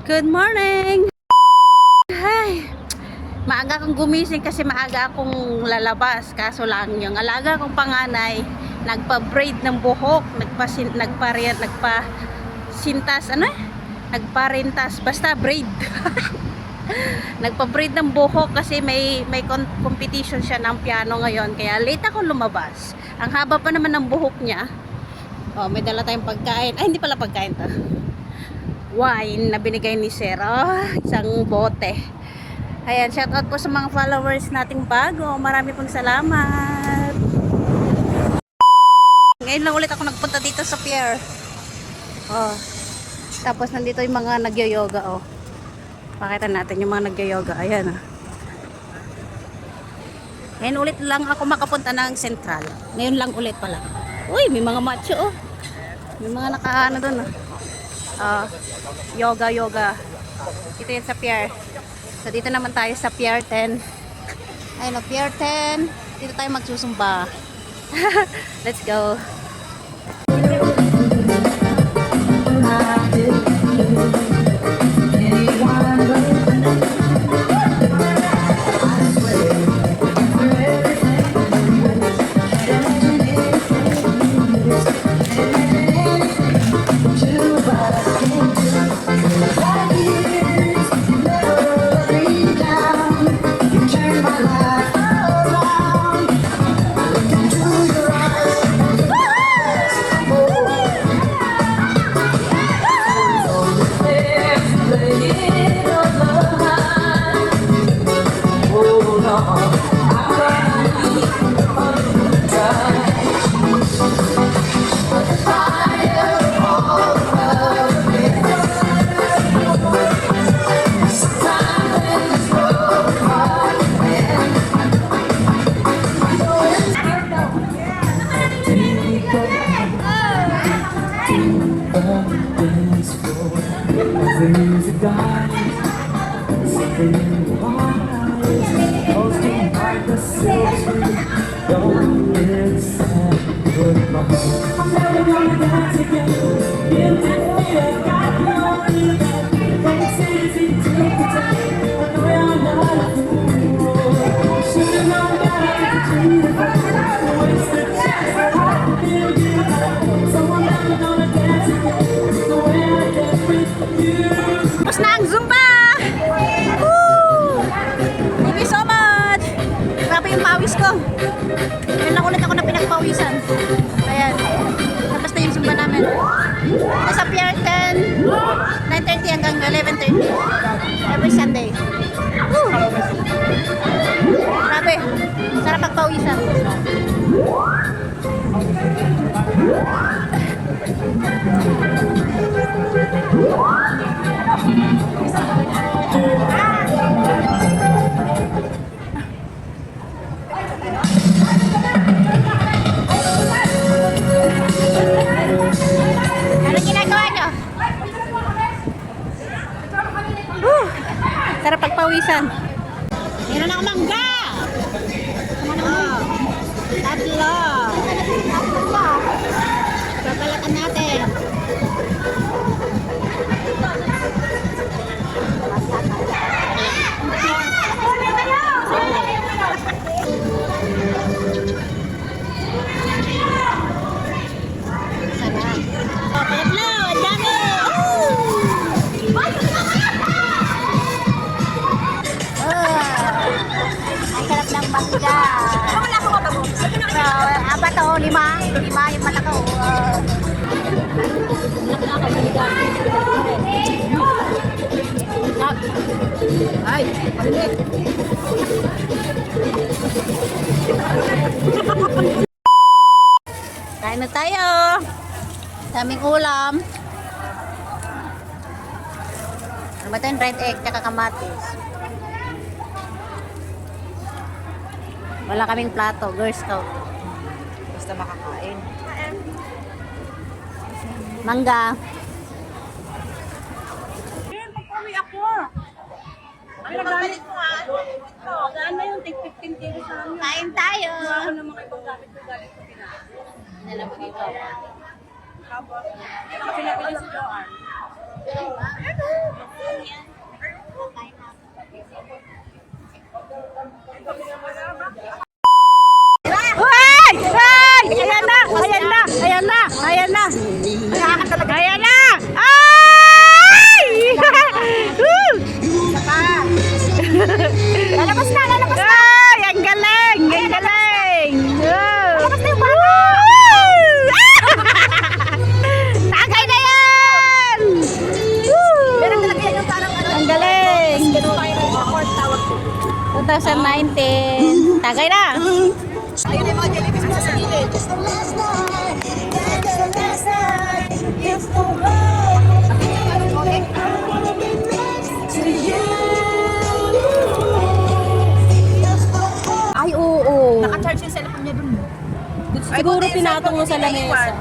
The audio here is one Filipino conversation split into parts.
Good morning! Ay, maaga akong gumising kasi maaga akong lalabas. Kaso lang yung alaga kong panganay, nagpa-braid ng buhok, nagpa-sintas, nagpa-rintas, basta braid. Nagpa-braid ng buhok kasi may competition siya ng piano ngayon. Kaya late ako lumabas. Ang haba pa naman ng buhok niya. Oh, may dala tayong pagkain. Ay, hindi pala pagkain to. Wine na binigay ni Sir. Oh, isang bote. Ayan, shout out po sa mga followers nating bago. Marami pong salamat. Ngayon lang ulit ako nagpunta dito sa pier. Oh. Tapos nandito yung mga nagyo-yoga, oh. Pakita natin yung mga nagyo-yoga. Ayan, oh. Ngayon ulit lang ako makapunta ng Central. Ngayon lang ulit pala. Uy, may mga macho, oh. May mga nakaano doon, oh. Yoga. Ito yan sa pier. So dito naman tayo sa Pier 10. Ayun, Pier 10. Dito tayo magsusumba. Let's go. The music dies, something in the eyes, posting by the silver. Don't get sad, goodbye. I'm never gonna dance again. You didn't feel got no feeling. It's easy to pretend. I know you're not a fool. Should've known better to do it. Waste the chance that I feel you. So I'm never gonna dance again the way I dance with you. Tapos na ang Zumba! Woo! Thank you so much! Grabe yung pawis ko. Ngayon lang ulit ako na pinagpawisan. Ayan. Tapos na yung Zumba namin. Nasa Pier 10, 9:30 hanggang 11:30. Every Sunday. Woo! Grabe. Sarap pagpawisan. Ano ginagawa nyo? Sarap pagpawisan. Meron ako mangga! Oh, tatlo! Babalatan natin. Apat o, lima yung mata ko. Ay, palit. Kain na tayo. Daming ulam. Ano ba ito yung dried egg tsaka kamatis? Wala kaming plato, Girl Scout. Basta makakain. Mangga. Pagpawi ako. Ay, nagalit mo ha? Gaan na yung take 15 kilos sa amin. Kain tayo. Ako na mga ibang gamit ko ko kinain. Dala mo dito. Tapos, ito kasi nabili si Joanne. 2019. Tagay na. Ayun yung mga jellyfish mo sa gilid. Ay, oo. Naka-charge yung cellphone niya dun. Siguro pinatong mo sa lamesa.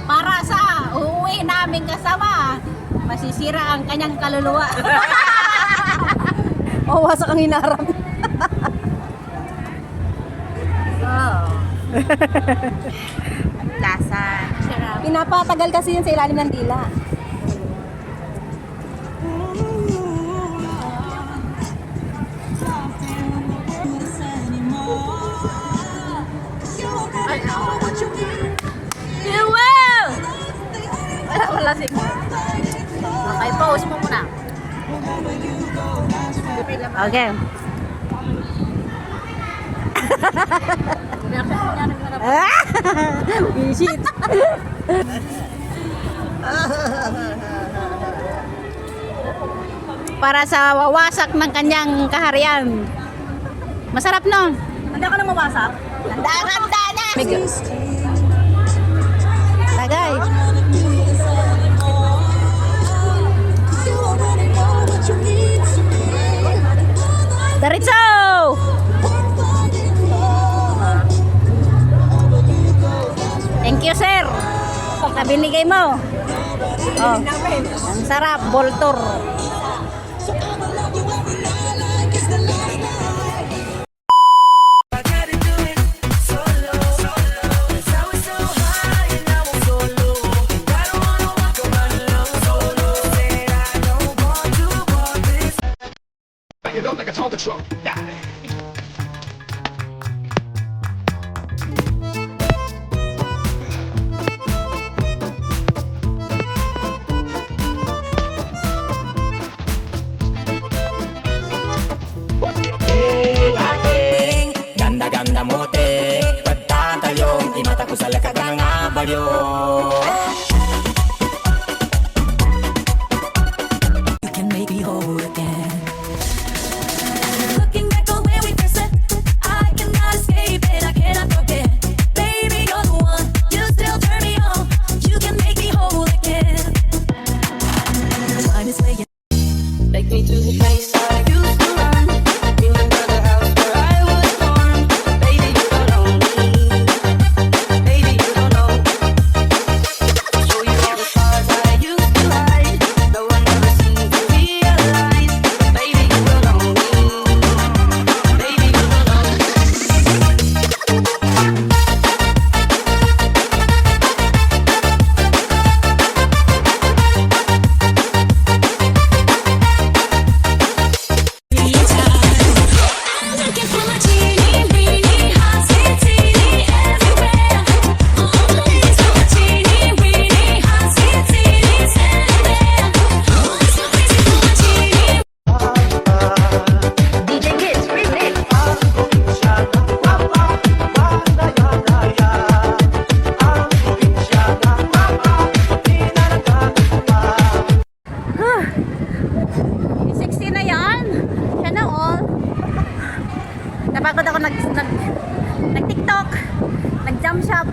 Para sa uuwi namin kasama, masisira ang kanyang kaluluwa. Oh, wasak ang hinarap. Lasa. Pinapatagal kasi yun sa ilalim ng dila. Wow! Wala signal. Okay, pause mo muna. Okay. Visit. Para sa wawasak ng kanyang kaharian. Masarap, no? Handa ka nang mawasak? Handa na! Tagay. Diretso! Thank you, sir. Sa binigay mo. Oh, ang sarap, Boltor. It up like a Tonka truck. Ganda-ganda mo te Pagtatayong Di mata ko sa lakat ng abalyo You can make me whole again Looking back on where we first met, I cannot escape it, I cannot forget. Baby, you're the one, you still turn me on. You can make me whole again. Time is playing. Take me to the place I used to run. Remember the house where I was born. Baby, you don't know me. Baby, you don't know. Show you all the stars I used to hide. No one ever seemed to realize. Baby, you don't know me. Baby, you don't know. Looking for my teeny, weeny, hot teeny everywhere. Always for my teeny, weeny, hot teeny everywhere. Always so crazy for my teeny. DJ Kids remix. Yung 60 na yan. Sana all. Napagod ako nag-TikTok. Nag-jump shop.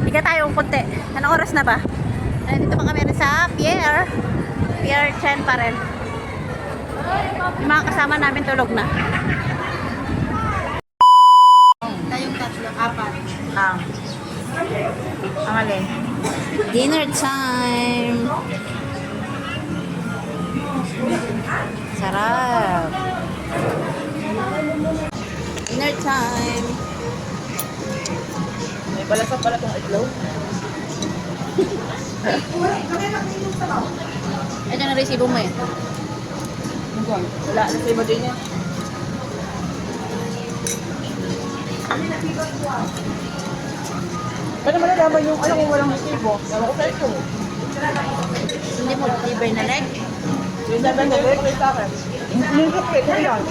Higa tayo ng konti. Anong oras na ba? Nandito pa kami sa Pierre. Pierre Chen pa rin. Yung mga kasama namin tulog na. Tayong tatlo, apat. Ang alin. Dinner time. Sarap. Dinner time. May balasap pala tong itlog. Ito na resibo mo eh. Wala na sa iba din yan. Paano malalaman yung alam kung walang motibo? Ewan ko sa ito. Hindi mo libre na leg. Yung sabi na rin sa akin. Yung sukli, kung yan.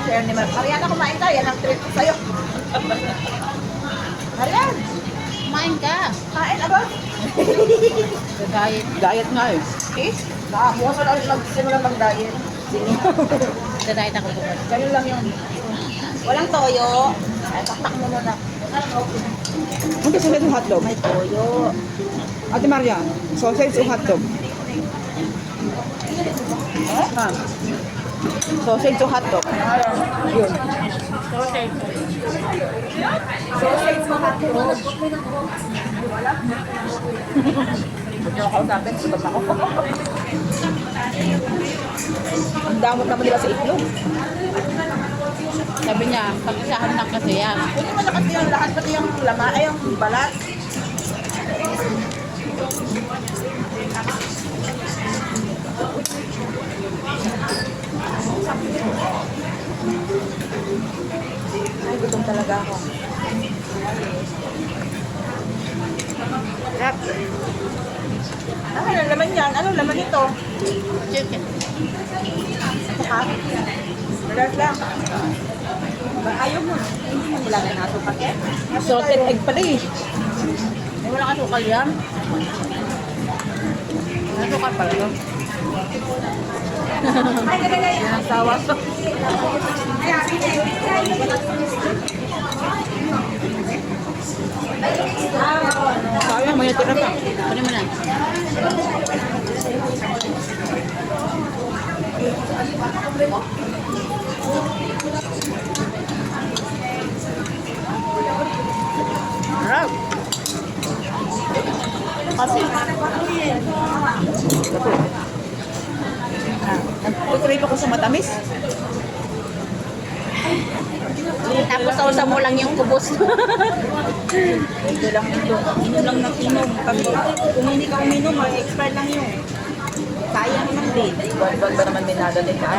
Share ni Mariana, kumain ka. Yan ang treat ko sa'yo. Marian, Kumain ka. kain aba? Diet. Diet nga eh. Eh? Nakabukas na lang nagsimula mag-diet. Diet ako bukas. Ganun lang yun. Walang toyo. Ay, taktak mo muna. Ang kasunod yung hotdog. May toyo. Ate Maria, sausage o hotdog? Ma'am, sausage o hotdog? Yun. Sausage mo hotdog. Hindi ako kausapin. Sutok ako. Ang damot naman nila sa itlog. Sabi niya, pag-isahan lang kasi yan. Hindi mo na kasi yung lahat, pati yung lama, ay yung balat. Ay, gutom talaga ako. Sarap. Ano laman yan? Ano laman ito? Chicken. Ha? Sarap lang. Ayaw mo. Hindi mo nilagay na ito pake. Salted egg pala eh. Ay, wala kasukal yan. Nasukal pala to. Yan ang sawa. Sayang, may natira pa. Kunin mo na. Sarap. Kasi, Nag-crave ako sa matamis. tapos sausa mo lang yung kubos. Ito lang ito. Inom lang ng inom. Kung hindi ka uminom, expired lang yun. Sayang naman din. Buwan-buwan ba naman may nadali ka?